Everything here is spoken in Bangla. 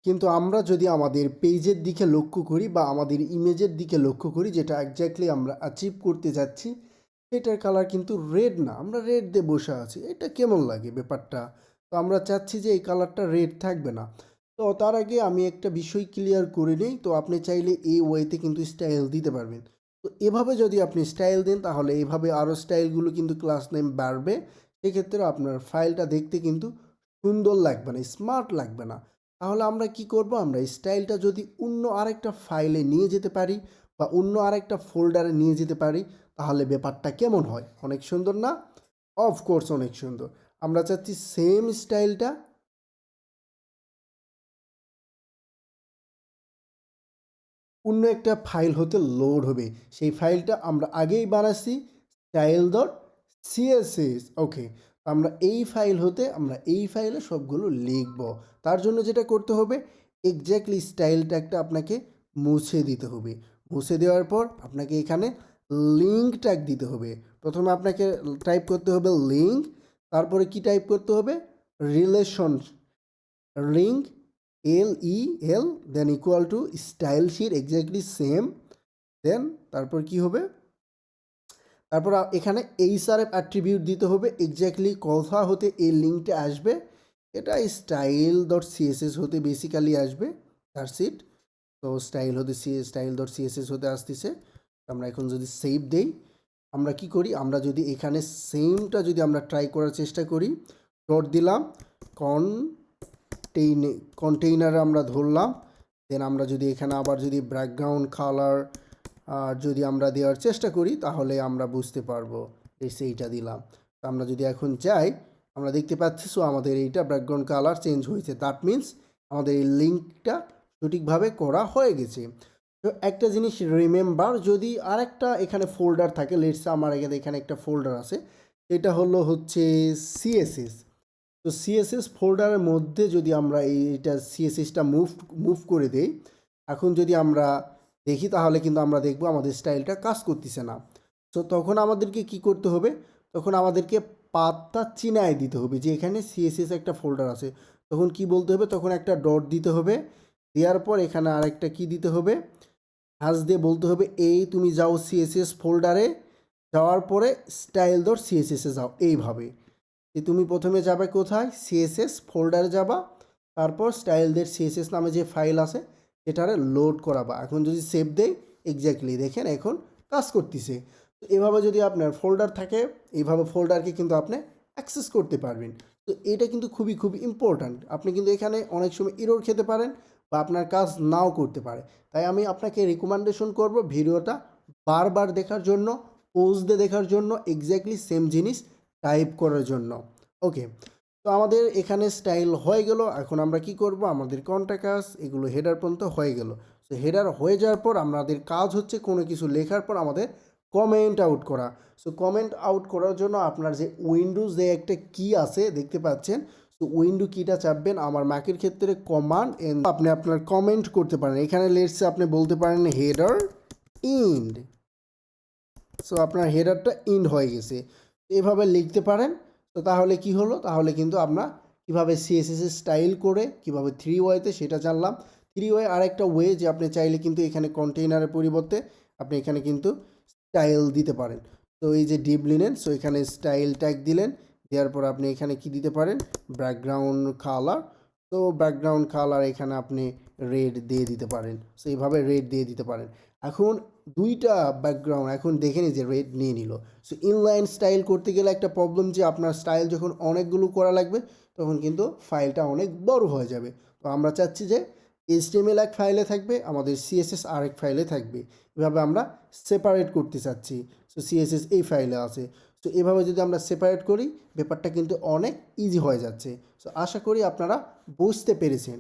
কিন্তু আমরা যদি আমাদের পেজের দিকে লক্ষ্য করি বা আমাদের ইমেজের দিকে লক্ষ্য করি, যেটা এক্স্যাক্টলি আমরা অ্যাচিভ করতে যাচ্ছি, এটার কালার কিন্তু রেড না, আমরা রেড দিয়ে বসে আছি। এটা কেমন লাগে ব্যাপারটা? তো আমরা চাচ্ছি যে এই কালারটা রেড থাকবে না। তো তার আগে আমি একটা বিষয় ক্লিয়ার করে নিই। তো আপনি চাইলে এই ওয়েতে কিন্তু স্টাইল দিতে পারবেন। তো এভাবে যদি আপনি স্টাইল দেন, তাহলে এইভাবে আরও স্টাইলগুলো কিন্তু ক্লাস নেম বাড়বে। সেক্ষেত্রে আপনার ফাইলটা দেখতে কিন্তু সুন্দর লাগবে না, স্মার্ট লাগবে না। তাহলে আমরা কি করব, আমরা স্টাইলটা যদি অন্য আরেকটা ফাইলে নিয়ে যেতে পারি বা অন্য আরেকটা ফোল্ডারে নিয়ে যেতে পারি, তাহলে ব্যাপারটা কেমন হয়? অনেক সুন্দর না? অফকোর্স অনেক সুন্দর। আমরা চাচ্ছি সেম স্টাইলটা অন্য একটা ফাইল হতে লোড হবে। সেই ফাইলটা আমরা আগেই বানাচ্ছি, স্টাইল ডট সিএসএস। ওকে, আমরা এই ফাইল হতে আমরা এই ফাইলে সবগুলো লিখব। তার জন্য যেটা করতে হবে, এক্স্যাক্টলি স্টাইল ট্যাগটা আপনাকে মুছে দিতে হবে। মুছে দেওয়ার পর আপনাকে এখানে লিঙ্ক ট্যাগ দিতে হবে। প্রথমে আপনাকে টাইপ করতে হবে লিঙ্ক, তারপরে কি টাইপ করতে হবে, relation link, LEL, then equal to style sheet, exactly same. Then তারপর কি হবে, তারপর এখানে এইচআরএফ অ্যাট্রিবিউট দিতে হবে। এক্স্যাক্টলি কোথা হতে এই লিঙ্কটা আসবে, এটা স্টাইল ডট সিএসএস হতে বেসিক্যালি আসবে। That's it. তো স্টাইল ডট সিএসএস হতে আসতেছে। আমরা এখন যদি সেভ দেই, আমরা কি করি, আমরা যদি এখানে সেমটা যদি আমরা ট্রাই করার চেষ্টা করি, ডট দিলাম, কন্টেইনার আমরা ধরলাম। দেন আমরা যদি এখানে আবার যদি ব্যাকগ্রাউন্ড কালার যদি আমরা দেওয়ার চেষ্টা করি, তাহলে আমরা বুঝতে পারবো যে সেইটা দিলাম। তো আমরা যদি এখন যাই, আমরা দেখতে পাচ্ছি সো আমাদের এইটা ব্যাকগ্রাউন্ড কালার চেঞ্জ হয়েছে। দ্যাট মিন্স আমাদের এই লিঙ্কটা সঠিকভাবে করা হয়ে গেছে। তো একটা জিনিস রিমেম্বার, যদি আরেকটা এখানে ফোল্ডার থাকে, লেটস আমার এখানে একটা ফোল্ডার আছে, এটা হচ্ছে সিএসএস। তো সিএসএস ফোল্ডারের মধ্যে যদি আমরা এইটা সিএসএসটা মুভ করে দেই, এখন যদি আমরা দেখি, তাহলে কিন্তু আমরা দেখব আমাদের স্টাইলটা কাজ করতেছে না। তো তখন আমাদেরকে কি করতে হবে, তখন আমাদেরকে পাতটা চিনায় দিতে হবে যে এখানে সিএসএস একটা ফোল্ডার আছে। তখন কি বলতে হবে, তখন একটা ডট দিতে হবে। দেওয়ার পর এখানে আরেকটা কি দিতে হবে, হ্যাশ দিয়ে বলতে হবে এই তুমি যাও সিএসএস ফোল্ডারে, যাওয়ার পরে স্টাইল ডট সিএসএসে যাও। এইভাবে যে তুমি প্রথমে যাবে কোথায়, সিএসএস ফোল্ডারে যাবা, তারপর স্টাইলদের সিএসএস নামে যে ফাইল আছে এটারে লোড করাবা। এখন যদি সেভ দেই, এক্স্যাক্টলি দেখেন এখন কাজ করতেছে। তো এভাবে যদি আপনার ফোল্ডার থাকে, এইভাবে ফোল্ডারকে কিন্তু আপনি অ্যাক্সেস করতে পারবেন। তো এটা কিন্তু খুবই ইম্পর্ট্যান্ট। আপনি কিন্তু এখানে অনেক সময় এরর খেতে পারেন বা আপনার কাজ নাও করতে পারে। তাই আমি আপনাকে রিকমেন্ডেশন করব ভিডিওটা বারবার দেখার জন্য, পোজ দিয়ে দেখার জন্য, এক্স্যাক্টলি সেম জিনিস টাইপ করার জন্য। ওকে, তো আমাদের এখানে স্টাইল হয়ে গেল। এখন আমরা কি করব, আমাদের কন্টাকাস এগুলো হেডার পর্যন্ত হয়ে গেল। তো হেডার হয়ে যাওয়ার পর আমাদের কাজ হচ্ছে কোনো কিছু লেখার পর আমাদের কমেন্ট আউট করা। সো কমেন্ট আউট করার জন্য আপনার যে উইন্ডোজ যে একটা কি আছে দেখতে পাচ্ছেন, তো উইন্ডো কিটা চাপবেন। আমার ম্যাকের ক্ষেত্রে কমান্ড এন, আপনি আপনার কমেন্ট করতে পারেন। এখানে লেটসে আপনি বলতে পারেন হেডার ইন্ড। সো আপনার হেডারটা ইন্ড হয়ে গেছে, এভাবে লিখতে পারেন। তো তাহলে কি হলো, তাহলে কিন্তু আমরা কীভাবে সিএসএস স্টাইল করে কীভাবে 3 ওয়েতে সেটা জানলাম। 3 ওয়ে আরেকটা ওয়ে যে আপনি চাইলে কিন্তু এখানে কন্টেইনারের পরিবর্তে আপনি এখানে কিন্তু স্টাইল দিতে পারেন। তো এই যে ডিপ লিনেন, সো এখানে স্টাইল ট্যাগ দিলেন, দেওয়ার পর আপনি এখানে কি দিতে পারেন, ব্যাকগ্রাউন্ড কালার। তো ব্যাকগ্রাউন্ড কালার এখানে আপনি রেড দিয়ে দিতে পারেন। সো এইভাবে রেড দিয়ে দিতে পারেন। এখন দুইটা ব্যাকগ্রাউন্ড এখন দেখে নিই যে রেড নিয়ে নিল। সো ইনলাইন স্টাইল করতে গেলে একটা প্রবলেম যে আপনার স্টাইল যখন অনেকগুলো করা লাগবে, তখন কিন্তু ফাইলটা অনেক বড় হয়ে যাবে। তো আমরা চাচ্ছি যে HTML এক ফাইলে থাকবে, আমাদের CSS আরেক ফাইলে থাকবে। এভাবে আমরা সেপারেট করতে চাচ্ছি। সো CSS এই ফাইলে আছে। সো এভাবে যদি আমরা সেপারেট করি, ব্যাপারটা কিন্তু অনেক ইজি হয়ে যাচ্ছে। সো আশা করি আপনারা বুঝতে পেরেছেন।